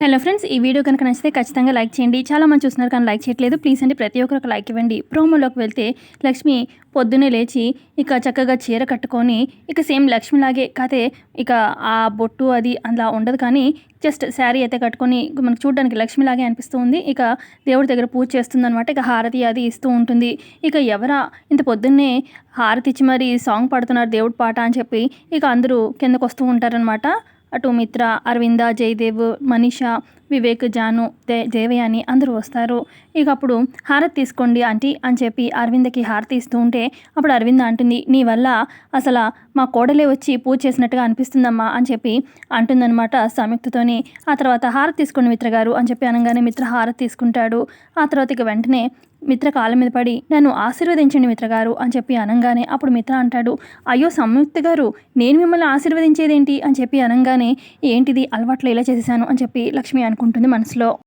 Hello friends, ఈ video కనుక నచ్చితే ఖచ్చితంగా లైక్ చేయండి. చాలా మంది చూస్తున్నారు కానీ లైక్ చేయట్లేదు. ప్లీజ్ అండి, ప్రతి ఒక్కరు ఒక లైక్ ఇవ్వండి. ప్రోమోలోకి వెళ్తే లక్ష్మి పొద్దున్నే లేచి ఇక చక్కగా చీర కట్టుకొని ఇక సేమ్ లక్ష్మిలాగే కాతే ఇక ఆ బొట్టు అది అలా ఉండదు, కానీ జస్ట్ శారీ అయితే కట్టుకొని మనకు చూడడానికి లక్ష్మిలాగే అనిపిస్తూ ఉంది. ఇక దేవుడి దగ్గర పూజ చేస్తుందనమాట. ఇక హారతి అది ఇస్తూ ఉంటుంది. ఇక ఎవరా ఇంత పొద్దున్నే హారతి ఇచ్చి మరి సాంగ్ పాడుతున్నారు దేవుడి పాట అని చెప్పి ఇక అందరూ కిందకు వస్తూ ఉంటారనమాట. అటు మిత్ర, అరవింద, జయదేవ్, మనీషా, వివేక్, జాను, దేవయాని అందరూ వస్తారు. ఇక అప్పుడు హారతి తీసుకోండి ఆంటీ అని చెప్పి అరవిందకి హారతి ఇస్తూ ఉంటే అప్పుడు అరవింద అంటుంది, నీ వల్ల అసలు మా కోడలే వచ్చి పూజ చేసినట్టుగా అనిపిస్తుందమ్మా అని చెప్పి అంటుందన్నమాట సంయుక్తతోని. ఆ తర్వాత హారతి తీసుకోండి మిత్ర గారు అని చెప్పి అనగానే మిత్ర హారతి తీసుకుంటాడు. ఆ తర్వాత ఇక వెంటనే మిత్ర కాళ్ళ మీద పడి నన్ను ఆశీర్వదించండి మిత్ర గారు అని చెప్పి అనగానే అప్పుడు మిత్ర అంటాడు, అయ్యో సంయుక్త గారు, నేను మిమ్మల్ని ఆశీర్వదించేదేంటి అని చెప్పి అనగానే ఏంటిది అలవాట్లో ఇలా చేసేసాను అని చెప్పి లక్ష్మి అనుకుంటుంది మనసులో.